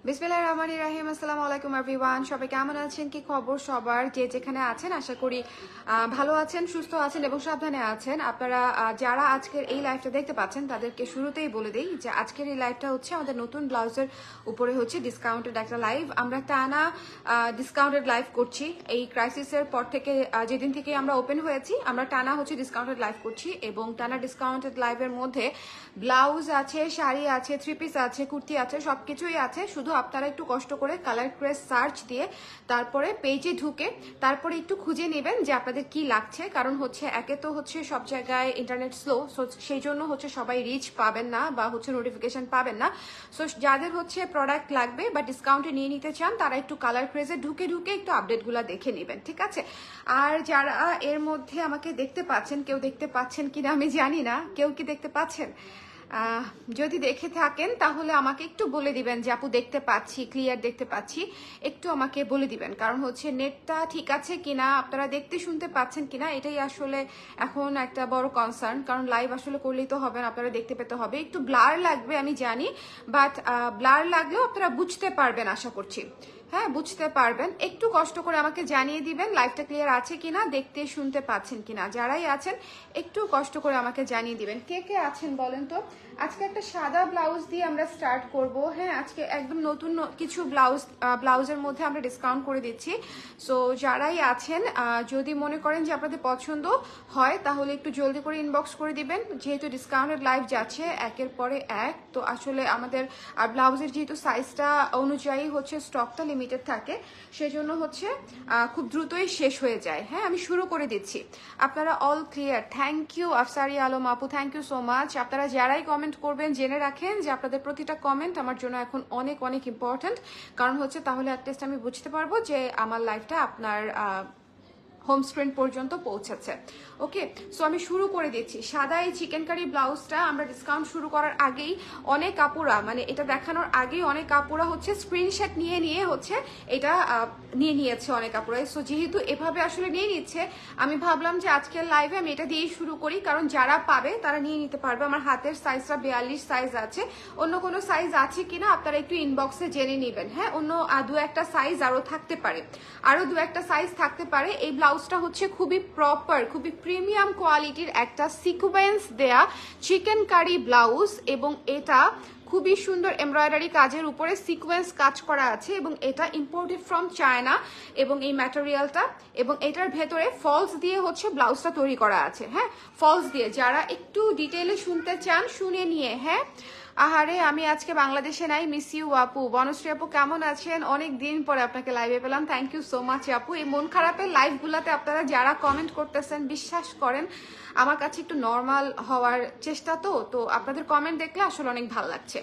বিসমিল্লাহির রহমানির রহিম। আসসালামু আলাইকুম এভরিওয়ান। সবাই কেমন আছেন, কি খবর সবার, যে যেখানে আছেন আশা করি ভালো আছেন, সুস্থ আছেন এবং সাবধানে আছেন। আপনারা যারা আজকের এই লাইভটা দেখতে পাচ্ছেন তাদেরকে শুরুতেই বলে দেই যে আজকের এই লাইভটা হচ্ছে আমাদের নতুন ব্লাউজের উপরে হচ্ছে ডিসকাউন্টেড একটা লাইভ। আমরা টানা ডিসকাউন্টেড লাইভ করছি এই ক্রাইসিসের পর থেকে, যেদিন থেকে আমরা ওপেন হয়েছি আমরা টানা হচ্ছে ডিসকাউন্টেড লাইভ করছি এবং টানা ডিসকাউন্টেড লাইভের মধ্যে ব্লাউজ আছে, শাড়ি আছে, থ্রি পিস আছে, কুর্তি আছে, সবকিছুই আছে। শুধু আপনারা একটু কষ্ট করে কালার ক্রেস সার্চ দিয়ে তারপরে পেজে ঢুকে তারপরে একটু খুঁজে নেবেন যে আপনাদের কি লাগছে। কারণ হচ্ছে একে তো হচ্ছে সব জায়গায় ইন্টারনেট স্লো, সেই জন্য হচ্ছে সবাই রিচ পাবেন না বা হচ্ছে নোটিফিকেশন পাবেন না। সো যাদের হচ্ছে প্রোডাক্ট লাগবে বা ডিসকাউন্টে নিয়ে নিতে চান তারা একটু কালার ক্রেজে ঢুকে ঢুকে একটু আপডেটগুলো দেখে নেবেন, ঠিক আছে? আর যারা এর মধ্যে আমাকে দেখতে পাচ্ছেন, কেউ দেখতে পাচ্ছেন কিনা আমি জানি না, কেউ কি দেখতে পাচ্ছেন? যদি দেখে থাকেন তাহলে আমাকে একটু বলে দিবেন যে আপু দেখতে পাচ্ছি, ক্লিয়ার দেখতে পাচ্ছি, একটু আমাকে বলে দিবেন। কারণ হচ্ছে নেটটা ঠিক আছে কিনা, আপনারা দেখতে শুনতে পাচ্ছেন কিনা, এটাই আসলে এখন একটা বড় কনসার্ন। কারণ লাইভ আসলে করলেই তো হবে না, আপনারা দেখতে পেতে হবে। একটু ব্লার লাগবে আমি জানি, বাট ব্লার লাগলেও আপনারা বুঝতে পারবেন আশা করছি। হ্যাঁ, বুঝতে পারবেন। একটু কষ্ট করে আমাকে জানিয়ে দিবেন লাইভটা ক্লিয়ার আছে কিনা, দেখতে শুনতে পাচ্ছেন কিনা। যারাই আছেন একটু কষ্ট করে আমাকে জানিয়ে দিবেন। কে কে আছেন বলেন তো? আজকে একটা সাদা ব্লাউজ দিয়ে আমরা স্টার্ট করব। হ্যাঁ, আজকে একদম নতুন কিছু ব্লাউজের মধ্যে আমরা ডিসকাউন্ট করে দিচ্ছি। সো যারাই আছেন যদি মনে করেন যে আপনাদের পছন্দ হয় তাহলে একটু জলদি করে ইনবক্স করে দিবেন। যেহেতু ডিসকাউন্টেড লাইভ যাচ্ছে একের পরে এক, তো আসলে আমাদের ব্লাউজের যেহেতু সাইজটা অনুযায়ী হচ্ছে স্টকটা লিমিটেড থাকে, সেজন্য হচ্ছে খুব দ্রুতই শেষ হয়ে যায়। হ্যাঁ, আমি শুরু করে দিচ্ছি। আপনারা all clear? Thank you Afsari Alam আপু, থ্যাংক ইউ সো মাচ। আপনারা যারাই কমেন্ট করবেন জেনে রাখেন যে আপনাদের প্রতিটা কমেন্ট আমার জন্য এখন অনেক অনেক ইম্পর্ট্যান্ট। কারণ হচ্ছে তাহলে অ্যাটলিস্ট আমি বুঝতে পারবো যে আমার লাইফটা আপনার হোম স্ক্রিন পর্যন্ত পৌঁছেছে। ওকে, সো আমি শুরু করে দিচ্ছি। সাদা এই চিকেন কারি ব্লাউজটা আমরা ডিসকাউন্ট শুরু করার আগেই অনেক কাপুরা, মানে এটা দেখানোর আগেই অনেক কাপুরা হচ্ছে স্ক্রিনশট নিয়ে নিয়ে হচ্ছে এটা নিয়ে নিয়েছে অনেক কাপুরাই। সো যেহেতু এভাবে আসলে নিয়ে নিচ্ছে, আমি ভাবলাম যে আজকের লাইভে আমি এটা দিয়েই শুরু করি, কারণ যারা পাবে তারা নিয়ে নিতে পারবে। আমার হাতের সাইজটা 42 সাইজ আছে, অন্য কোনো সাইজ আছে কিনা আপনারা একটু ইনবক্সে জেনে নেবেন। হ্যাঁ, অন্য দু একটা সাইজ আরও থাকতে পারে, আরও দু একটা সাইজ থাকতে পারে। এই ব্লাউজটা হচ্ছে খুবই প্রপার, খুবই প্রিমিয়াম কোয়ালিটির একটা সিকোয়েন্স দেয়া চিকেন কারি ব্লাউজ এবং এটা খুবই সুন্দর এমব্রয়ডারি কাজের উপরে সিকোয়েন্স কাজ করা আছে এবং এটা ইম্পোর্টেড ফ্রম চায়না এবং এই ম্যাটেরিয়ালটা এবং এটার ভেতরে ফলস দিয়ে হচ্ছে ব্লাউজটা তৈরি করা আছে। হ্যাঁ, ফলস দিয়ে। যারা একটু ডিটেইলে শুনতে চান শুনে নিয়ে। হ্যাঁ, আহারে আমি আজকে বাংলাদেশে নাই, মিস ইউ আপু। বনশ্রী আপু কেমন আছেন? অনেক দিন পরে আপনাকে লাইভে পেলাম, থ্যাংক ইউ সো মাচ আপু। এই মন খারাপের লাইভগুলোতে আপনারা যারা কমেন্ট করতেছেন বিশ্বাস করেন আমার কাছে একটু নর্মাল হওয়ার চেষ্টা, তো আপনাদের কমেন্ট দেখলে আসলে অনেক ভালো লাগছে।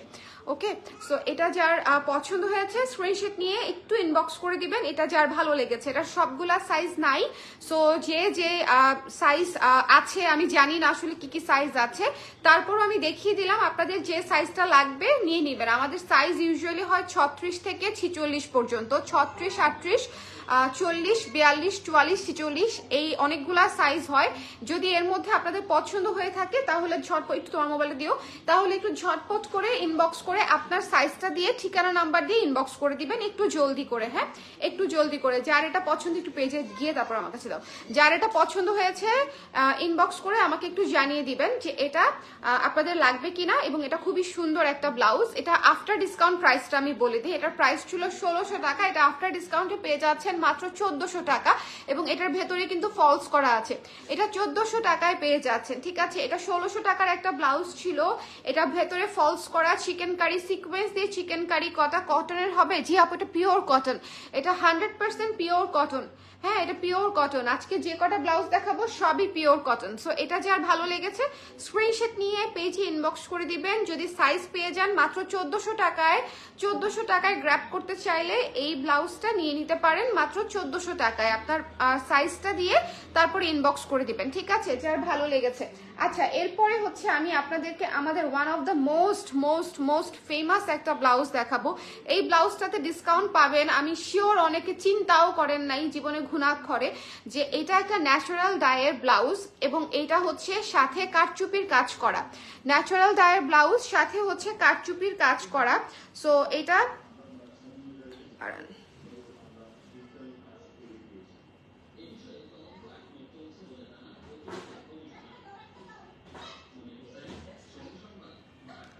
ওকে, সো এটা যার পছন্দ হয়েছে স্ক্রিনশট নিয়ে একটু ইনবক্স করে দিবেন। এটা যার ভালো লেগেছে, এটা সবগুলা সাইজ নাই। সো যে যে সাইজ আছে, আমি জানি না আসলে কি কি সাইজ আছে, তারপর আমি দেখিয়ে দিলাম। আপনাদের যে সাইজটা লাগবে নিয়ে নেবেন। আমাদের সাইজ ইউজুয়ালি হয় 36 থেকে 46 পর্যন্ত, 36, 38, 40, 42, 44, 46 এই অনেকগুলা সাইজ হয়। যদি এর মধ্যে আপনাদের পছন্দ হয়ে থাকে তাহলে ঝটপট, একটু তোমার মোবাইলে দিও, তাহলে একটু ঝটপট করে ইনবক্স করে আপনার সাইজটা দিয়ে ঠিকানা নাম্বার দিয়ে ইনবক্স করে দিবেন একটু জলদি করে। হ্যাঁ, একটু জলদি করে। যার এটা পছন্দ একটু পেজে গিয়ে তারপর আমার কাছে দাও। যার এটা পছন্দ হয়েছে ইনবক্স করে আমাকে একটু জানিয়ে দিবেন যে এটা আপনাদের লাগবে কিনা। এবং এটা খুবই সুন্দর একটা ব্লাউজ। এটা আফটার ডিসকাউন্ট প্রাইসটা আমি বলে দিই। এটার প্রাইস ছিল 1600 টাকা, এটা আফটার ডিসকাউন্টে পেয়ে যাচ্ছেন মাত্র 1400 টাকা এবং এটার ভেতরে কিন্তু ফলস করা আছে। এটা 1400 টাকায় পেয়ে যাচ্ছেন, ঠিক আছে? এটা 1600 টাকার একটা ব্লাউজ ছিল, এটা ভেতরে ফলস করা চিকেন কারি সিকোয়েন্স দিয়ে চিকেন কারি কটা কটনের হবে। জি আপু, এটা পিওর কটন, এটা 100% পিওর কটন। হ্যাঁ, এটা পিওর কটন। আজকে যে কটা ব্লাউজ দেখাবো সবই পিওর কটন। সো এটা যার ভালো লেগেছে স্ক্রিনশট নিয়ে পেজে ইনবক্স করে দিবেন। যদি সাইজ পেয়ে যান মাত্র 1400 টাকায়, 1400 টাকায় গ্র্যাব করতে চাইলে এই ব্লাউজটা নিয়ে নিতে পারেন মাত্র 1400 টাকায়। আপনার সাইজটা দিয়ে তারপর ইনবক্স করে দিবেন, ঠিক আছে? যার ভালো লেগেছে। আচ্ছা, এরপরে হচ্ছে আমি আপনাদেরকে আমাদের one of the most most most famous একটা ব্লাউজ দেখাবো। এই ব্লাউজটাতে ডিসকাউন্ট পাবেন আমি শিওর অনেকে চিন্তাও করেন নাই জীবনে ঘুণাক্ষরে যে এটা একটা ন্যাচারাল ডায়ের ব্লাউজ এবং এটা হচ্ছে সাথে কারচুপির কাজ করা। ন্যাচারাল ডায়ের ব্লাউজ সাথে হচ্ছে কারচুপির কাজ করা। সো এটা দাঁড়ান,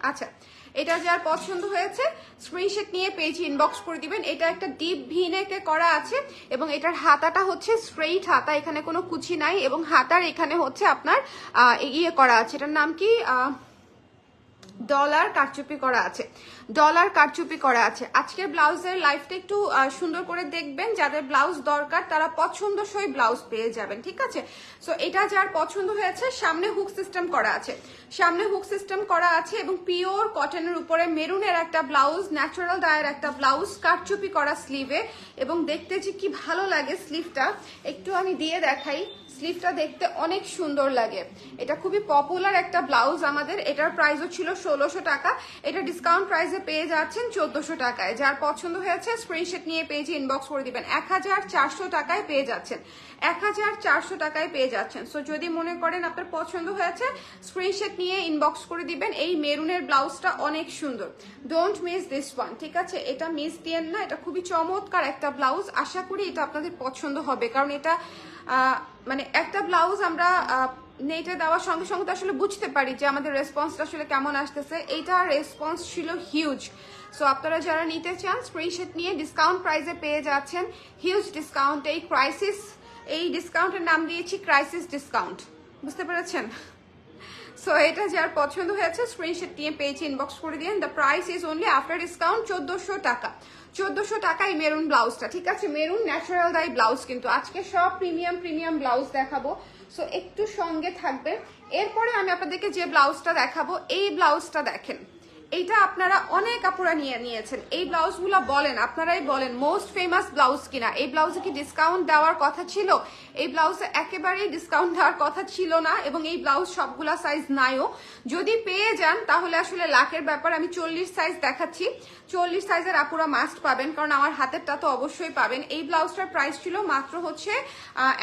আচ্ছা এটা যার পছন্দ হয়েছে স্ক্রিনশট নিয়ে পেজে ইনবক্স করে দিবেন। এটা একটা ডিপ ভি নেকে করা আছে এবং এটার হাতাটা হচ্ছে স্ট্রেইট হাতা, এখানে কোনো কুচি নাই এবং হাতার এখানে হচ্ছে আপনার ইয়ে করা আছে, এটার নাম কি ডলার কারচুপি করা আছে, ডলার কারচুপি করা আছে। আজকের ব্লাউজের লাইফটা একটু সুন্দর করে দেখবেন, যাদের ব্লাউজ দরকার তারা পছন্দসই ব্লাউজ পেয়ে যাবেন, ঠিক আছে। সো এটা যার পছন্দ হয়েছে, সামনে হুক সিস্টেম করা আছে, সামনে হুক সিস্টেম করা আছে এবং পিওর কটনের উপরে মেরুনের একটা ব্লাউজ, ন্যাচারাল ডায়ের একটা ব্লাউজ, কারচুপি করা স্লিভে এবং দেখতে যে কি ভালো লাগে স্লিভটা, একটু আমি দিয়ে দেখাই। স্লিভটা দেখতে অনেক সুন্দর লাগে, এটা খুবই পপুলার একটা ব্লাউজ আমাদের। এটার প্রাইসও ছিল 1600 টাকা, এটা ডিসকাউন্ট প্রাইসে পেয়ে যাচ্ছেন 1400 টাকায়। যার পছন্দ হয়েছে স্ক্রিনশট নিয়ে পেজে ইনবক্স করে দিবেন। 1400 টাকায় পেয়ে যাচ্ছেন, 1400 টাকায় পেয়ে যাচ্ছেন। সো যদি মনে করেন আপনার পছন্দ হয়েছে স্ক্রিনশট নিয়ে ইনবক্স করে দিবেন। এই মেরুনের ব্লাউজটা অনেক সুন্দর, ডোন্ট মিস দিস ওয়ান, ঠিক আছে। এটা মিস দিয়েন না, এটা খুবই চমৎকার একটা ব্লাউজ। আশা করি এটা আপনাদের পছন্দ হবে, কারণ এটা মানে একটা ব্লাউজ আমরা নেটে দেওয়ার সঙ্গে সঙ্গে তো আসলে বুঝতে পারি যে আমাদের রেসপন্সটা আসলে কেমন আসতেছে। এইটা রেসপন্স ছিল হিউজ। সো আপনারা যারা নিতে চান স্ক্রিনশট নিয়ে ডিসকাউন্ট প্রাইসে পেয়ে যাচ্ছেন, হিউজ ডিসকাউন্ট। এই ক্রাইসিস, এই ডিসকাউন্টের নাম দিয়েছি ক্রাইসিস ডিসকাউন্ট, বুঝতে পেরেছেন। সো এটা যার পছন্দ হয়েছে স্ক্রিনশট নিয়ে পেজে ইনবক্স করে দিন। The price is only after discount 1400 টাকা, 1400 টাকায় মেরুন ব্লাউজটা, ঠিক আছে। মেরুন ন্যাচারাল ডাই ব্লাউজ, কিন্তু আজকে সব প্রিমিয়াম প্রিমিয়াম ব্লাউজ দেখাবো, সো একটু সঙ্গে থাকবে। এরপরে আমি আপনাদেরকে যে ব্লাউজটা দেখাবো, এই ব্লাউজটা দেখেন, এইটা আপনারা অনেক আপুরা নিয়েছেন। এই ব্লাউজগুলো বলেন, আপনারাই বলেন মোস্ট ফেমাস ব্লাউজ কিনা। এই ব্লাউজে কি ডিসকাউন্ট দেওয়ার কথা ছিল? এই ব্লাউজে একেবারেই ডিসকাউন্ট দেওয়ার কথা ছিল না এবং এই ব্লাউজ সবগুলা সাইজ নাইও। যদি পেয়ে যান তাহলে আসলে লাখের ব্যাপার। আমি 40 সাইজ দেখাচ্ছি, 40 সাইজের আপুরা মাস্ট পাবেন, কারণ আমার হাতেরটা তো অবশ্যই পাবেন। এই ব্লাউজটার প্রাইস ছিল মাত্র হচ্ছে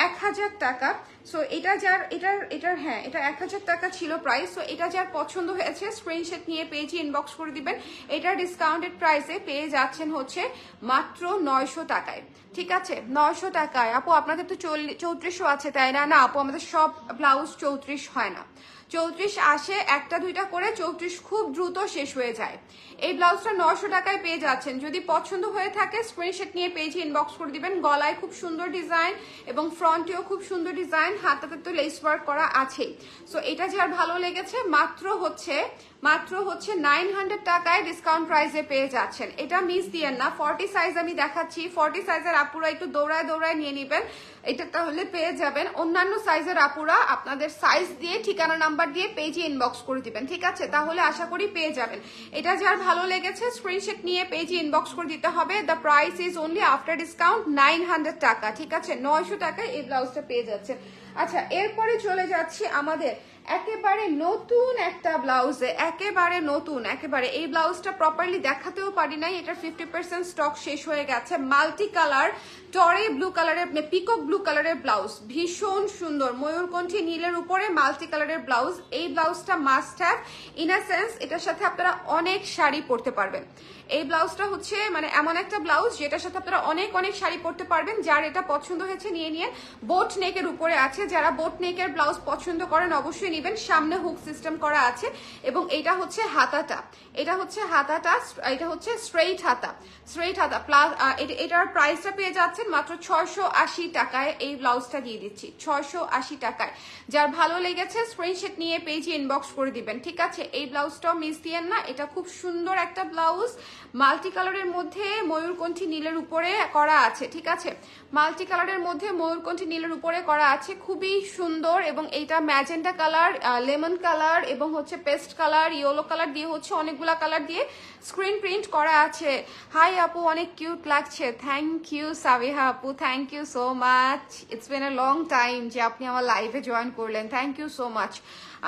1000 টাকা। সো এটা যার এটার হ্যাঁ এটা 1000 টাকা ছিল প্রাইস। সো এটা যার পছন্দ হয়েছে স্ক্রিনশট নিয়ে পেজে ইনবক্স করে দিবেন। এটা ডিসকাউন্টেড প্রাইসে পেয়ে যাচ্ছেন হচ্ছে মাত্র 900 টাকায়, ঠিক আছে। 900 টাকায়। আপু আপনাদের তো 3400 আছে তাই না? না আপু, আমাদের সব ব্লাউজ 34 হয় না, 34 আসে একটা দুইটা করে, 34 খুব দ্রুত শেষ হয়ে যায়। এই ব্লাউজটা 900 টাকায় পেয়ে যাচ্ছেন। যদি পছন্দ হয়ে থাকে স্ক্রিনশট নিয়ে পেজে ইনবক্স করে দিবেন। গলায় খুব সুন্দর ডিজাইন এবং ফ্রন্টেও খুব সুন্দর ডিজাইন, হাতাতে তো লেস ওয়ার্ক করা আছেই। সো এটা যার ভালো লেগেছে মাত্র হচ্ছে 900 টাকায় ডিসকাউন্ট প্রাইসে পেয়ে যাচ্ছেন। এটা মিস দিয়েন না। 40 সাইজ আমি দেখাচ্ছি, 40 সাইজের আপুরা একটু দৌড়ায় দৌড়ায় নিয়ে নেবেন, এটা তাহলে পেয়ে যাবেন। অন্যান্য সাইজের আপুরা আপনাদের সাইজ দিয়ে ঠিকানা নাম্বার দিয়ে পেজে ইনবক্স করে দিবেন, ঠিক আছে, তাহলে আশা করি পেয়ে যাবেন। এটা যার ভালো লেগেছে স্ক্রিনশট নিয়ে পেজে ইনবক্স করে দিতে হবে। The price is only after discount 900 টাকা, ঠিক আছে। 900 টাকায় এই ব্লাউজটা পেয়ে যাচ্ছে। আচ্ছা এরপরে চলে যাচ্ছি আমাদের একেবারে নতুন একটা ব্লাউজে, একেবারে নতুন, একেবারে এই ব্লাউজটা প্রপারলি দেখাতেও পারি নাই, এটার 50% স্টক শেষ হয়ে গেছে। মাল্টি কালার টরে ব্লু কালারের, পিকক ব্লু কালারের ব্লাউজ, ভীষণ সুন্দর, ময়ূরকণ্ঠী নীলের উপরে মাল্টি কালারের ব্লাউজ। এই ব্লাউজটা must have, in a sense এটার সাথে আপনারা অনেক শাড়ি পরতে পারবেন। এই ব্লাউজটা হচ্ছে মানে এমন একটা ব্লাউজ যেটার সাথে আপনারা অনেক অনেক শাড়ি পরতে পারবেন। যার এটা পছন্দ হয়েছে নিয়ে নিয়ে। বোট নেকের উপরে আছে, যারা বোট নেকের ব্লাউজ পছন্দ করেন অবশ্যই নেবেন। সামনে হুক সিস্টেম করা আছে এবং এটা হচ্ছে হাতাটা, এটা হচ্ছে হাতাটা, এটা হচ্ছে স্ট্রেইট হাতা, স্ট্রেইট হাতা প্লাস এটার প্রাইসটা পেয়ে যাচ্ছেন মাত্র 680 টাকায়। এই ব্লাউজটা দিয়ে দিচ্ছি 680 টাকায়। যার ভালো লেগেছে স্ক্রিনশট নিয়ে পেজে ইনবক্স করে দিবেন, ঠিক আছে। এই ব্লাউজটাও মিস দিয়েন না, এটা খুব সুন্দর একটা ব্লাউজ, মাল্টি কালারের মধ্যে ময়ূরকণ্ঠী নীলের উপরে করা আছে, ঠিক আছে। মাল্টি কালারের মধ্যে ময়ূরকণ্ঠী নীলের উপরে করা আছে, খুবই সুন্দর। এবং এইটা ম্যাজেন্টা কালার, লেমন কালার এবং হচ্ছে পেস্ট কালার, ইয়েলো কালার দিয়ে হচ্ছে অনেকগুলা কালার দিয়ে স্ক্রিন প্রিন্ট করা আছে। হাই আপু, অনেক কিউট লাগছে। থ্যাংক ইউ সাবিহা আপু, thank you so much. It's been a long time যে আপনি আমার লাইভে জয়েন করলেন, থ্যাংক ইউ সো মাচ।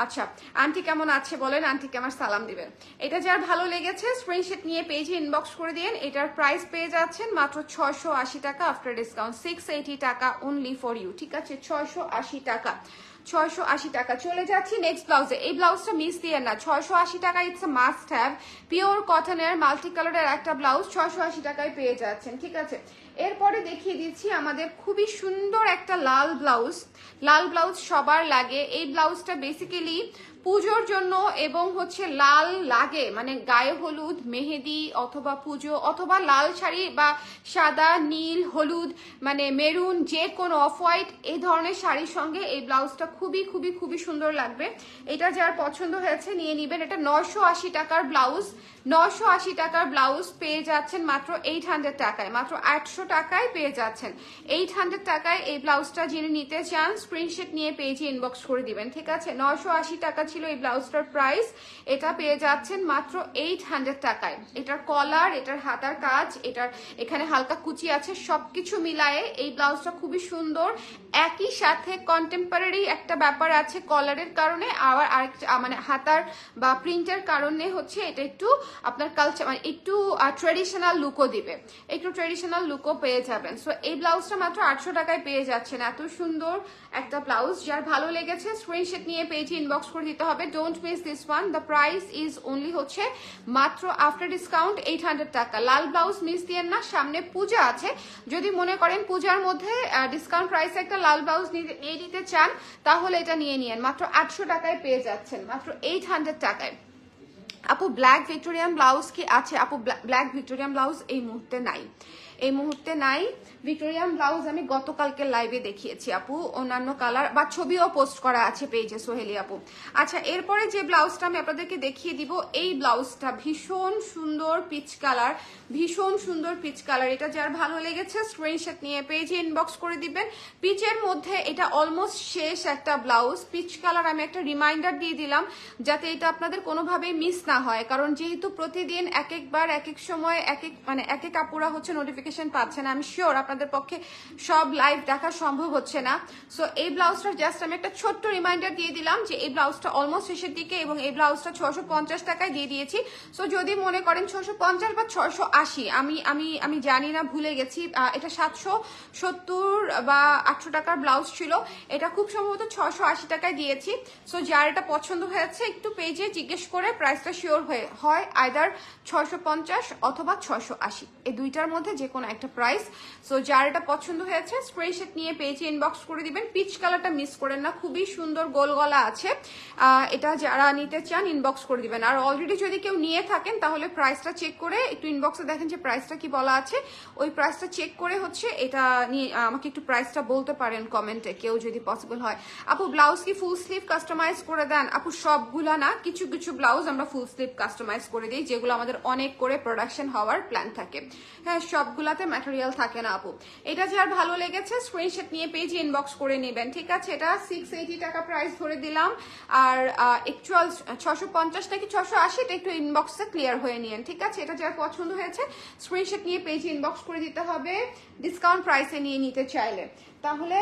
আচ্ছা আন্টি কেমন আছে বলেন, আন্টিকে আমার সালাম দিবেন। এটা যার ভালো লেগেছে স্ক্রিনশট নিয়ে পেজে ইনবক্স করে দিন। এটার প্রাইস পেয়ে যাচ্ছেন মাত্র 680 টাকা আফটার ডিসকাউন্ট, 680 টাকা অনলি ফর ইউ, ঠিক আছে। 680 টাকা, 680 টাকা। চলে যাচ্ছি নেক্সট ব্লাউজে। এই ব্লাউজটা মিস দিয়ে না, 680 টাকা, it's a must have. Pure কটনের মাল্টি কালারের একটা ব্লাউজ 680 টাকায় পেয়ে যাচ্ছেন, ঠিক আছে। এরপরে দেখিয়ে দিচ্ছি আমাদের খুবই সুন্দর একটা লাল ব্লাউজ। লাল ব্লাউজ সবার লাগে। এই ব্লাউজটা বেসিক্যালি পুজোর জন্য এবং হচ্ছে লাল লাগে মানে গায়ে হলুদ, মেহেদি অথবা পুজো অথবা লাল শাড়ি বা সাদা, নীল, হলুদ মানে মেরুন, যে কোনো অফ হোয়াইট এই ধরনের শাড়ির সঙ্গে এই ব্লাউজটা খুবই খুবই খুবই সুন্দর লাগবে। এটা যার পছন্দ হয়েছে নিয়ে নিবেন। এটা 980 টাকার ব্লাউজ। 980 টাকার ব্লাউজ পেয়ে যাচ্ছেন মাত্র 800 টাকায়, মাত্র 800 টাকায় পেয়ে যাচ্ছেন। 800 টাকায় এই ব্লাউজটা যিনি নিতে চান স্ক্রিনশট নিয়ে পেজে ইনবক্স করে দিবেন, ঠিক আছে। 980 টাকা ছিল এই ব্লাউজটার প্রাইস, এটা পেয়ে যাচ্ছেন মাত্র 800 টাকায়। এটার কলার, এটার হাতার কাজ, এটার এখানে হালকা কুচি আছে, সবকিছু মিলায়ে এই ব্লাউজটা খুবই সুন্দর। একই সাথে কন্টেম্পোরারি একটা ব্যাপার আছে কলারের কারণে, আবার আরেকটা মানে হাতার বা প্রিন্টের কারণে হচ্ছে এটা একটু আপনার কালচার মানে একটু ট্রেডিশনাল লুকও দিবে, একটু ট্রেডিশনাল লুকও পেয়ে যাবেন। সো এই ব্লাউজটা মাত্র 800 টাকায় পেয়ে যাচ্ছেন। এত সুন্দর একটা ব্লাউজ, যার ভালো লেগেছে স্ক্রিনশট নিয়ে পেজে ইনবক্স করে দিতে হবে। Don't miss this one. The price is only হচ্ছে মাত্র আফটার ডিসকাউন্ট 800 টাকা। লাল ব্লাউজ মিস দিয়েন না, সামনে পূজা আছে। যদি মনে করেন পূজার মধ্যে ডিসকাউন্ট প্রাইসে একটা লাল ব্লাউজ নিয়ে নিতে চান তাহলে এটা নিয়ে নিন। মাত্র 800 টাকায় পেয়ে যাচ্ছেন, মাত্র 800 টাকায়। আপু ব্ল্যাক ভিক্টোরিয়ান ব্লাউজ কি আছে? আপু ব্ল্যাক ভিক্টোরিয়ান ব্লাউজ এই মুহূর্তে নাই, এই মুহূর্তে নাই। ভিক্টোরিয়ান ব্লাউজ আমি গতকালকে লাইভে দেখিয়েছি আপু, অন্যান্য কালার বা ছবিও পোস্ট করা আছে পেজে সোহেলি আপু। আচ্ছা, এরপরে যে ব্লাউজটা আমি আপনাদেরকে দেখিয়ে দিব, এই ব্লাউজটা ভীষণ সুন্দর পিচ কালার, ভীষণ সুন্দর পিচ কালার। এটা যার ভালো লেগেছে স্ক্রিনশট নিয়ে পেজে ইনবক্স করে দিবেন। পিচের মধ্যে এটা অলমোস্ট শেষ একটা ব্লাউজ। পিচ কালার আমি একটা রিমাইন্ডার দিয়ে দিলাম যাতে এটা আপনাদের কোনোভাবেই মিস না হয়, কারণ যেহেতু প্রতিদিন এক একবার এক এক সময় এক এক আপুরা হচ্ছে নোটিফিকেশন পাচ্ছে না। আমি শিওর আপনাদের পক্ষে সব লাইভ দেখা সম্ভব হচ্ছে না। সো এই ব্লাউজটা জাস্ট আমি একটা ছোট্ট রিমাইন্ডার দিয়ে দিলাম যে এই ব্লাউজটা অলমোস্ট শেষের দিকে এবং এই ব্লাউজটা 650 টাকায় দিয়ে দিয়েছি। সো যদি মনে করেন 650 বা 680, আমি জানি না, ভুলে গেছি, এটা 770 বা 800 টাকার ব্লাউজ ছিল, এটা খুব সম্ভবত 680 টাকায় দিয়েছি। সো যার এটা পছন্দ হয়েছে একটু পেজে জিজ্ঞেস করে প্রাইসটা শিওর হয় আইদার 650 অথবা 680, এই দুইটার মধ্যে যে কোনো একটা প্রাইস। সো যার এটা পছন্দ হয়েছে স্ক্রিনশট নিয়ে পেজে ইনবক্স করে দিবেন। পিচ কালারটা মিস করেন না, খুবই সুন্দর গোল গলা আছে। এটা যারা নিতে চান ইনবক্স করে দিবেন। আর অলরেডি যদি কেউ নিয়ে থাকেন তাহলে প্রাইসটা চেক করে একটু ইনবক্সে দেখেন যে প্রাইসটা কি বলা আছে, ওই প্রাইসটা চেক করে হচ্ছে এটা নিয়ে আমাকে একটু প্রাইসটা বলতে পারেন কমেন্টে, কেউ যদি পসিবল হয়। আপু ব্লাউজ কি ফুল স্লিভ কাস্টমাইজ করে দেন? আপু সবগুলা না, কিছু কিছু ব্লাউজ আমরা ফুল স্লিভ কাস্টমাইজ করে দিই, যেগুলো আমাদের অনেক করে প্রোডাকশন হওয়ার প্ল্যান থাকে। হ্যাঁ, সবগুলাতে ম্যাটেরিয়াল থাকে না আপু। এটা যার ভালো লেগেছে স্ক্রিনশট নিয়ে পেজে ইনবক্স করে নেবেন, ঠিক আছে। এটা 680 টাকা প্রাইস ধরে দিলাম। আর অ্যাকচুয়াল 650 নাকি 680 এটা একটু ইনবক্সে ক্লিয়ার হয়ে নিন, ঠিক আছে। এটা যার পছন্দ হয়েছে স্ক্রিনশট নিয়ে পেজে ইনবক্স করে দিতে হবে ডিসকাউন্ট প্রাইসে নিয়ে নিতে চাইলে। তাহলে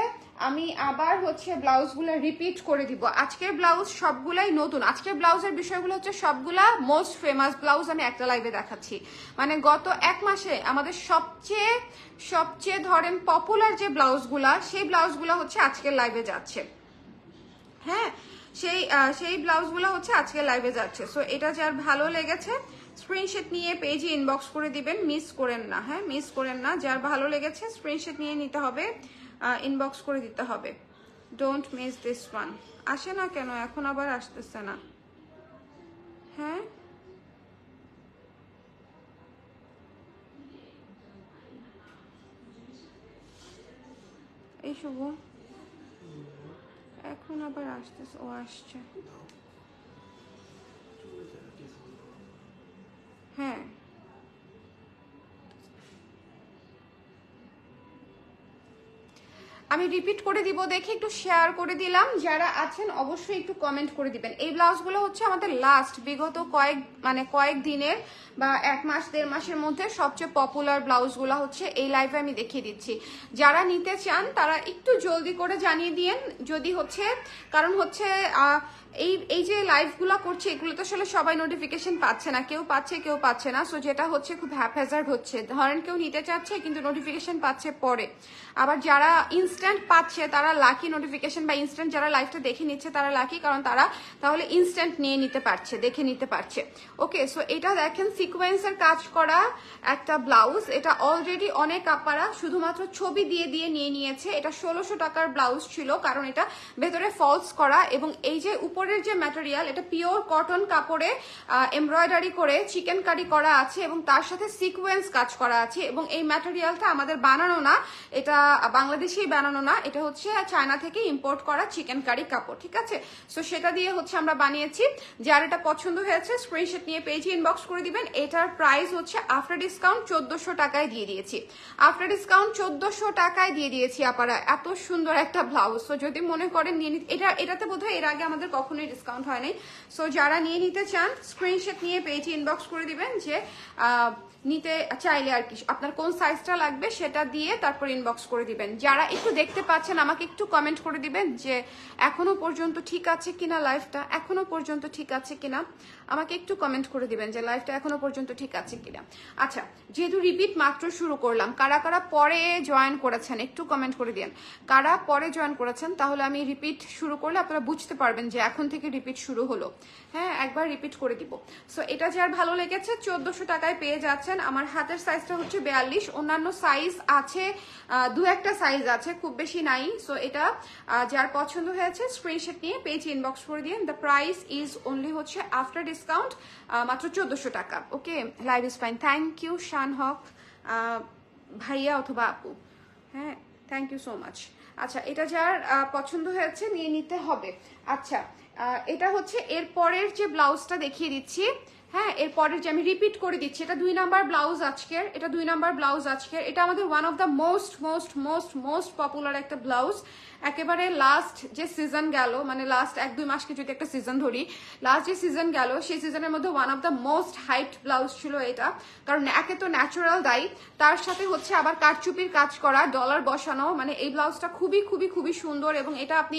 আমি আবার হচ্ছে ব্লাউজগুলো রিপিট করে দিব। আজকের ব্লাউজ সবগুলাই নতুন। আজকের ব্লাউজের বিষয়গুলো হচ্ছে সবগুলা মোস্ট ফেমাস ব্লাউজ আমি একটা লাইভে দেখাচ্ছি। মানে গত এক মাসে আমাদের সবচেয়ে ধরেন পপুলার যে ব্লাউজগুলা, সেই ব্লাউজগুলো হচ্ছে আজকের লাইভে যাচ্ছে। হ্যাঁ, সেই ব্লাউজগুলো হচ্ছে আজকের লাইভে যাচ্ছে। সো এটা যার ভালো লেগেছে স্ক্রিনশট নিয়ে পেজে ইনবক্স করে দিবেন, মিস করেন না। হ্যাঁ, মিস করেন না, যার ভালো লেগেছে স্ক্রিনশট নিয়ে নিতে হবে, ইনবক্স করে দিতে হবে। Don't miss this one. আসে না কেন এখন, আবার আসতেছে না? হ্যাঁ, এই শুভ এখন আবার আসতেছে, ও আসছে। হ্যাঁ, আমি রিপিট করে দিব, দেখে একটু শেয়ার করে দিলাম। যারা আছেন অবশ্যই একটু কমেন্ট করে দিবেন। এই ব্লাউজগুলো হচ্ছে আমাদের লাস্ট বিগত কয়েক দিনের বা এক মাস দেড় মাসের মধ্যে সবচেয়ে পপুলার ব্লাউজগুলো হচ্ছে এই লাইভে আমি দেখিয়ে দিচ্ছি। যারা নিতে চান তারা একটু জলদি করে জানিয়ে দিয়েন, যদি হচ্ছে, কারণ হচ্ছে এই যে লাইভগুলো করছে এগুলো তো আসলে সবাই নোটিফিকেশন পাচ্ছে না, কেউ পাচ্ছে কেউ পাচ্ছে না। সো যেটা হচ্ছে খুব হ্যাপহ্যাজার্ড হচ্ছে, ধরেন কেউ নিতে চাচ্ছে কিন্তু নোটিফিকেশন পাচ্ছে পরে। আবার যারা ইনস্ট্যান্ট পাচ্ছে তারা লাকি, নোটিফিকেশন বা ইনস্ট্যান্ট যারা লাইভটা দেখে নিচ্ছে তারা লাকি, কারণ তারা তাহলে ইনস্ট্যান্ট নিয়ে নিতে পারছে, দেখে নিতে পারছে। ওকে, সো এটা দেখেন সিকোয়েন্সের কাজ করা একটা ব্লাউজ, এটা অলরেডি অনেক আপারা শুধুমাত্র ছবি দিয়ে দিয়ে নিয়ে নিয়েছে। এটা 1600 টাকার ব্লাউজ ছিল, কারণ এটা ভেতরে ফলস করা, এবং এই যে উপরের যে ম্যাটেরিয়াল এটা পিওর কটন কাপড়ে এমব্রয়ডারি করে চিকেন কারি করা আছে, এবং তার সাথে সিকোয়েন্স কাজ করা আছে। এবং এই ম্যাটেরিয়ালটা আমাদের বানানো না, এটা বাংলাদেশেই বানানো না, এটা হচ্ছে চায়না থেকে ইম্পোর্ট করা চিকেন কারি কাপড়, ঠিক আছে? সো সেটা দিয়ে হচ্ছে আমরা বানিয়েছি। যার এটা পছন্দ হয়েছে স্ক্রিনশট নিয়ে পেজে ইনবক্স করে দিবেন। এটার প্রাইস হচ্ছে আফটার ডিসকাউন্ট 1400 টাকায় দিয়ে দিয়েছি, আফটার ডিসকাউন্ট 1400 টাকায় দিয়ে দিয়েছি আপনারা। এত সুন্দর একটা ব্লাউজ, সো যদি মনে করেন নিয়ে নিতে, এটাতে বোধহয় এর আগে আমাদের কখনোই ডিসকাউন্ট হয় নাই। সো যারা নিয়ে নিতে চান স্ক্রিনশট নিয়ে পেজে ইনবক্স করে দিবেন যে নিতে চাইলে আর কি, আপনার কোন সাইজটা লাগবে সেটা দিয়ে তারপর ইনবক্স করে দিবেন। যারা একটু দেখতে পাচ্ছেন আমাকে একটু কমেন্ট করে দিবেন যে এখনো পর্যন্ত ঠিক আছে কিনা, লাইভটা এখনো পর্যন্ত ঠিক আছে কিনা, আমাকে একটু কমেন্ট করে দিবেন যে লাইভটা এখনো পর্যন্ত ঠিক আছে কিনা। আচ্ছা, যেহেতু রিপিট মাত্র শুরু করলাম, কারা কারা পরে জয়েন করেছেন একটু কমেন্ট করে দিন। কারা পরে জয়েন করেছেন, তাহলে আমি রিপিট শুরু করলে আপনারা বুঝতে পারবেন যে এখন থেকে রিপিট শুরু হলো। হ্যাঁ, একবার রিপিট করে দিব। সো এটা যার ভালো লেগেছে 1400 টাকায় পেয়ে যাচ্ছেন। আমার হাতের সাইজটা হচ্ছে 42, অন্যান্য সাইজ আছে দু একটা সাইজ আছে, খুব বেশি নাই। সো এটা যার পছন্দ হয়েছে স্ক্রিনশট নিয়ে পেজ ইনবক্স করে দিন। দ্য প্রাইস ইজ অনলি হচ্ছে আফটার ডিসকাউন্ট মাত্র 1400 টাকা। Okay, live is fine. Thank you Shan Haque ভাইয়া অথবা আপু, হ্যাঁ থ্যাংক ইউ সো মাচ। আচ্ছা, এটা যার পছন্দ হয়েছে নিয়ে নিতে হবে। আচ্ছা, এটা হচ্ছে এর পরের যে ব্লাউজটা দেখিয়ে দিচ্ছি। হ্যাঁ, এরপরের যে আমি রিপিট করে দিচ্ছি, এটা 2 নাম্বার ব্লাউজ আজকের, এটা 2 নাম্বার ব্লাউজ আজকের। এটা আমাদের one of the most most most most popular একটা ব্লাউজ। একেবারে লাস্ট যে সিজন গেল, মানে লাস্ট 1-2 মাসকে যদি একটা সিজন ধরি, লাস্ট যে সিজন গেল সেই সিজনের মধ্যে one of the most height blouse ছিল এটা। কারণ একে তো ন্যাচারাল ডাই, তার সাথে হচ্ছে আবার কারচুপির কাজ করা, ডলার বসানো, মানে এই ব্লাউজটা খুবই খুবই খুবই সুন্দর। এবং এটা আপনি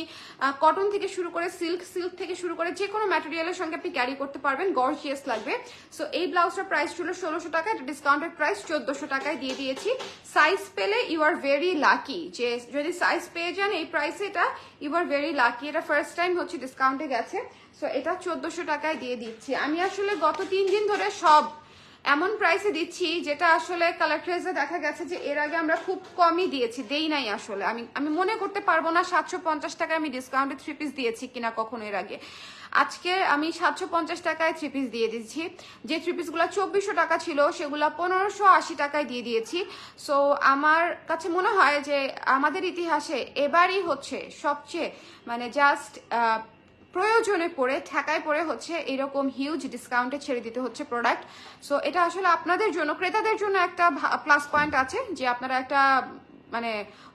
কটন থেকে শুরু করে সিল্ক থেকে শুরু করে যে কোনো ম্যাটেরিয়ালের সঙ্গে আপনি ক্যারি করতে পারবেন, গর্জিয়াস লাগবে। সো এই ব্লাউজটার প্রাইস ছিল 1600 টাকা, এটা ডিসকাউন্টেড প্রাইস 1400 টাকায় দিয়ে দিয়েছি। সাইজ পেলে ইউ আর ভেরি লাকি, যে যদি সাইজ পেয়ে যান এই প্রাইসে, এটা ইউ আর ভেরি লাকি। এটা ফার্স্ট টাইম হচ্ছে ডিসকাউন্টে গেছে। সো এটা 1400 টাকায় দিয়ে দিচ্ছি। আমি আসলে গত 3 দিন ধরে সব এমন প্রাইসে দিচ্ছি যেটা আসলে কালেক্টরেজে দেখা গেছে যে এর আগে আমরা খুব কমই দিয়েছি, দেই নাই আসলে। আমি মনে করতে পারবো না 750 টাকায় আমি ডিসকাউন্টে 3 পিস দিয়েছি কিনা কখনো এর আগে। আজকে আমি 750 টাকায় 3 পিস দিয়ে দিচ্ছি। যে 3 পিসগুলো 2400 টাকা ছিল সেগুলো 1580 টাকায় দিয়ে দিয়েছি। সো আমার কাছে মনে হয় যে আমাদের ইতিহাসে এবারই হচ্ছে সবচেয়ে মানে জাস্ট প্রয়োজনে পড়ে ঠেকায় পড়ে হচ্ছে এরকম হিউজ ডিসকাউন্টে ছেড়ে দিতে হচ্ছে প্রোডাক্ট। সো এটা আসলে আপনাদের জন্য, ক্রেতাদের জন্য একটা প্লাস পয়েন্ট আছে যে আপনারা একটা মানে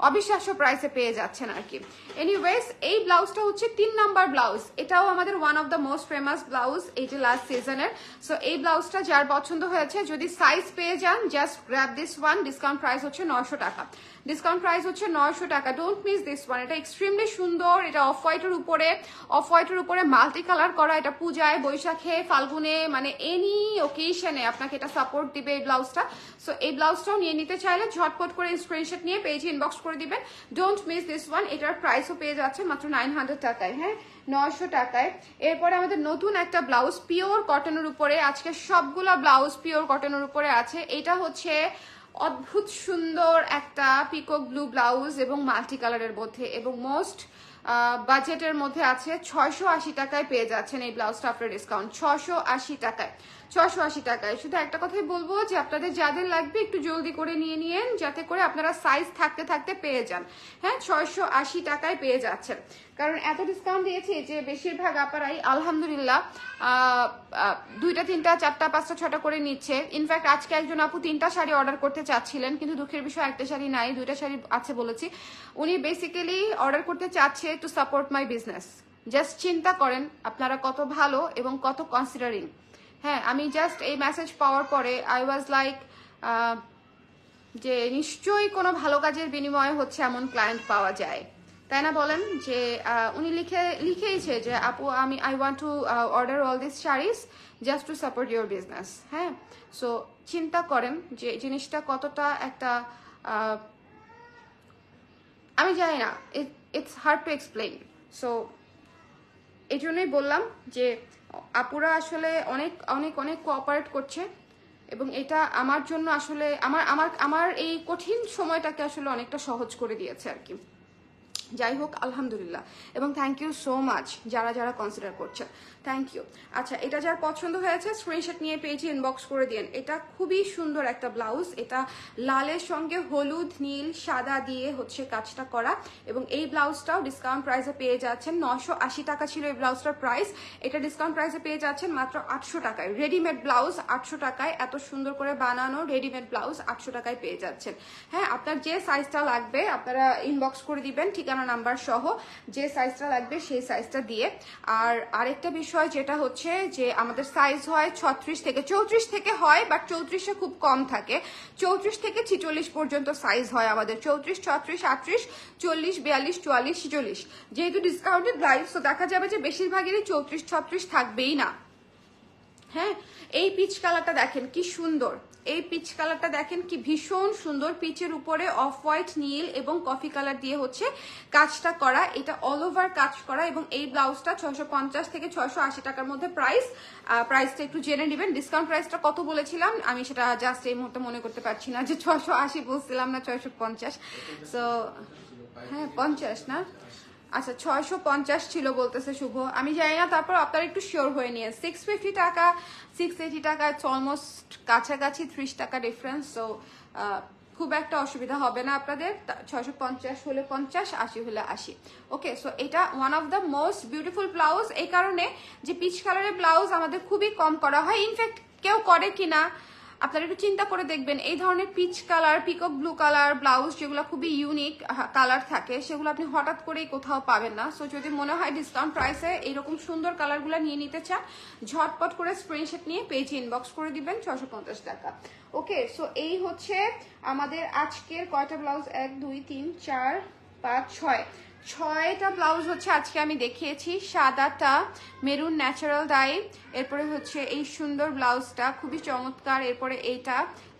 অবিশ্বাস্য প্রাইসে পেয়ে যাচ্ছেন আর কি। এনিওয়েজ, এই ব্লাউজটা হচ্ছে 3 নাম্বার ব্লাউজ, এটাও আমাদের one of the most famous blouse এই যে লাস্ট সিজনের। সো এই ব্লাউজটা যার পছন্দ হয়েছে যদি সাইজ পেয়ে যান, just grab this one. Discount price হচ্ছে 900 টাকা, ডিসকাউন্ট প্রাইস হচ্ছে 900 টাকা। Don't miss this one. এটা এক্সট্রিমলি সুন্দর, এটা অফ হোয়াইটের উপরে মাল্টি কালার করা। এটা পূজায়, বৈশাখে, ফাল্গুনে, মানে এনি ওকেশনে আপনাকে এটা সাপোর্ট দিবে এই ব্লাউজটা। সো এই ব্লাউজটাও নিয়ে নিতে চাইলে ঝটপট করে স্ক্রিনশট নিয়ে পেজে ইনবক্স করে দিবেন। Don't miss this one. এটার প্রাইসও পেয়ে যাচ্ছে মাত্র 900 টাকায়, হ্যাঁ 900 টাকায়। এরপরে আমাদের নতুন একটা ব্লাউজ পিওর কটনের উপরে, আজকে সবগুলা ব্লাউজ পিওর কটনের উপরে আছে। এটা হচ্ছে অদ্ভুত সুন্দর একটা পিকক ব্লু ব্লাউজ এবং মাল্টি কালারের মধ্যে, এবং মোস্ট বাজেটের মধ্যে আছে। 680 টাকায় পেয়ে যাচ্ছেন এই ব্লাউজটা আফটার ডিসকাউন্ট, 680 টাকায়। 680 টাকায়। শুধু একটা কথাই বলবো যে আপনাদের যাদের লাগবে একটু জলদি করে নিয়ে নিয়েন, যাতে করে আপনারা সাইজ থাকতে থাকতে পেয়ে যান। হ্যাঁ, 680 টাকায় পেয়ে যাচ্ছেন। কারণ এত ডিসকাউন্ট দিয়েছি যে বেশিরভাগ আপারাই আলহামদুলিল্লাহ 2টা 3টা 4টা 5টা 6টা করে নিচ্ছে। ইনফ্যাক্ট আজকে একজন আপু 3টা শাড়ি অর্ডার করতে চাচ্ছিলেন, কিন্তু দুঃখের বিষয় একটা শাড়ি নাই, 2টা শাড়ি আছে বলেছি। উনি বেসিক্যালি অর্ডার করতে চাচ্ছে to support my business. Just চিন্তা করেন আপনারা কত ভালো এবং কত কনসিডারিং। হ্যাঁ, আমি জাস্ট এই মেসেজ পাওয়ার পরে আই ওয়াজ লাইক যে নিশ্চয়ই কোনো ভালো কাজের বিনিময়ে হচ্ছে এমন ক্লায়েন্ট পাওয়া যায়, তাই না বলেন? যে উনি লিখেইছে যে আপু I want to order all this saris just to support your business. হ্যাঁ, সো চিন্তা করেন যে জিনিসটা কতটা একটা আমি জানি না, it's hard to explain. So এই জন্যই বললাম যে আপুরা আসলে অনেক অনেক অনেক কোঅপারেট করছে, এবং এটা আমার জন্য আসলে আমার আমার আমার এই কঠিন সময়টাকে আসলে অনেকটা সহজ করে দিয়েছে আর কি। যাই হোক, আলহামদুলিল্লাহ, এবং থ্যাংক ইউ সো মাচ যারা যারা কনসিডার করছেন, থ্যাংক ইউ। আচ্ছা, এটা যার পছন্দ হয়েছে স্ক্রিনশট নিয়ে পেজে ইনবক্স করে দিন। এটা খুবই সুন্দর একটা ব্লাউজ, এটা লালের সঙ্গে হলুদ নীল সাদা দিয়ে হচ্ছে কাজটা করা, এবং এই ব্লাউজটাও ডিসকাউন্ট প্রাইসে পেয়ে যাচ্ছেন। 980 টাকা ছিল এই ব্লাউজটার প্রাইস, এটা ডিসকাউন্ট প্রাইসে পেয়ে যাচ্ছেন মাত্র 800 টাকায়। রেডিমেড ব্লাউজ 800 টাকায়, এত সুন্দর করে বানানো রেডিমেড ব্লাউজ 800 টাকায় পেয়ে যাচ্ছেন। হ্যাঁ, আপনার যে সাইজটা লাগবে আপনারা ইনবক্স করে দিবেন ঠিকানা নাম্বার সহ, যে সাইজটা লাগবে সেই সাইজটা দিয়ে। আর আরেকটা বিষয় যেটা হচ্ছে যে আমাদের সাইজ হয় 36 থেকে 34 থেকে হয়, বাট 34-এ খুব কম থাকে, 34 থেকে 46 পর্যন্ত সাইজ হয় আমাদের, 34, 36, 38, 40, 42, 44, 46। যেহেতু ডিসকাউন্টেড প্রাইস, তো দেখা যাবে যে বেশিরভাগেরই 34, 36 থাকবেই না। হ্যাঁ, এই পিচ কালারটা দেখেন কি সুন্দর, এই পিচ কালারটা দেখেন কি ভীষণ সুন্দর, পিচের উপরে অফ হোয়াইট নীল এবং কফি কালার দিয়ে হচ্ছে কাজটা করা, এটা অল ওভার কাজ করা, এবং এই ব্লাউজটা 650 থেকে 680 টাকার মধ্যে প্রাইস। প্রাইসটা একটু জেনে নেবেন। ডিসকাউন্ট প্রাইসটা কত বলেছিলাম আমি সেটা জাস্ট এই মুহূর্তে মনে করতে পারছি না, যে 680 বলছিলাম না 650। সো হ্যাঁ 50 না, আচ্ছা 650 ছিল বলতেছে শুভ, আমি জানি না, তারপর আপনারা একটু শিওর হয়ে নিয়ে। 650 টাকা 680 টাকা, অলমোস্ট কাছাকাছি 30 টাকা ডিফারেন্স। সো খুব একটা অসুবিধা হবে না আপনাদের, 650 হলে 50, 80 হলে 80। ওকে, সো এটা one of the most beautiful blouse, এই কারণে যে পিচ কালারের ব্লাউজ আমাদের খুবই কম করা হয়, ইনফ্যাক্ট কেউ করে কিনা আপনারা একটু চিন্তা করে দেখবেন। এই ধরনের peach colour, peacock blue colour blouse যেগুলো খুবই ইউনিক কালার থাকে, সেগুলো আপনি হঠাৎ করেই কোথাও পাবেন না। সো যদি মনে হয় ডিসকাউন্ট প্রাইসে এইরকম সুন্দর কালারগুলো নিয়ে নিতে চান, ঝটপট করে স্ক্রিনশট নিয়ে পেজে ইনবক্স করে দিবেন, 650 টাকা। ওকে, সো এই হচ্ছে আমাদের আজকের কয়টা ব্লাউজ, 1 2 3 4 5 6টা ব্লাউজ হচ্ছে আজকে আমি দেখিয়েছি। সাদাটা মেরুন ন্যাচারাল ডাই, এরপরে হচ্ছে এই সুন্দর ব্লাউজটা খুবই চমৎকার, এরপরে এইটা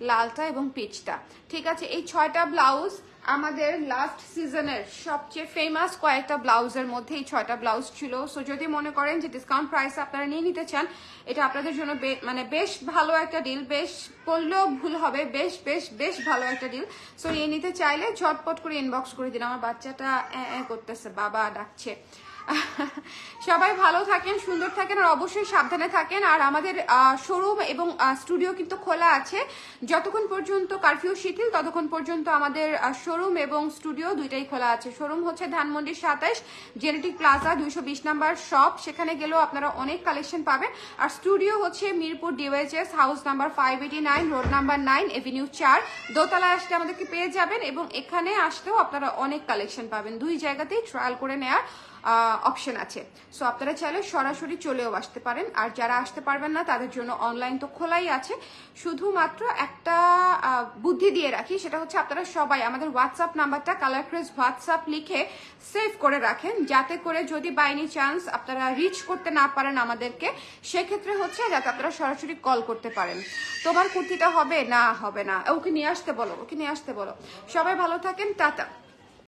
লালটা এবং পিচটা। ঠিক আছে, এই 6টা ব্লাউজ আমাদের লাস্ট সিজনের সবচেয়ে ফেমাস কয়েকটা ব্লাউজের মধ্যে এই 6টা ব্লাউজ ছিল। সো যদি মনে করেন যে ডিসকাউন্ট প্রাইসে আপনারা নিয়ে নিতে চান, এটা আপনাদের জন্য মানে বেশ ভালো একটা ডিল, বেশ বললেও ভুল হবে, বেশ বেশ বেশ ভালো একটা ডিল। সো নিয়ে নিতে চাইলে ঝটপট করে ইনবক্স করে দিন। আমার বাচ্চাটা করতেছে, বাবা ডাকছে। সবাই ভালো থাকেন, সুন্দর থাকেন, আর অবশ্যই সাবধানে থাকেন। আর আমাদের শোরুম এবং স্টুডিও কিন্তু খোলা আছে যতক্ষণ পর্যন্ত কারফিউ শিথিল, ততক্ষণ পর্যন্ত আমাদের শোরুম এবং স্টুডিও দুইটাই খোলা আছে। শোরুম হচ্ছে Dhanmondi 27 genetic plaza 220 number shop, সেখানে গেলেও আপনারা অনেক কালেকশন পাবেন। আর স্টুডিও হচ্ছে Mirpur DOHS house number 589 road number 9 Avenue 4 দোতলায় আসলে আমাদেরকে পেয়ে যাবেন, এবং এখানে আসলেও আপনারা অনেক কালেকশন পাবেন। দুই জায়গাতেই ট্রায়াল করে নেওয়ার অপশন আছে। সো আপনারা চাইলে সরাসরি চলেও আসতে পারেন, আর যারা আসতে পারবেন না তাদের জন্য অনলাইন তো খোলাই আছে। শুধুমাত্র একটা বুদ্ধি দিয়ে রাখি, সেটা হচ্ছে আপনারা সবাই আমাদের হোয়াটসঅ্যাপ নাম্বারটা কালার ক্রেজ হোয়াটসঅ্যাপ লিখে সেভ করে রাখেন, যাতে করে যদি বাই এনি চান্স আপনারা রিচ করতে না পারেন আমাদেরকে, সেক্ষেত্রে হচ্ছে যাতে আপনারা সরাসরি কল করতে পারেন। তোমার কুর্তিটা হবে না, হবে না, ওকে নিয়ে আসতে বলো, ওকে নিয়ে আসতে বলো। সবাই ভালো থাকেন, টাটা।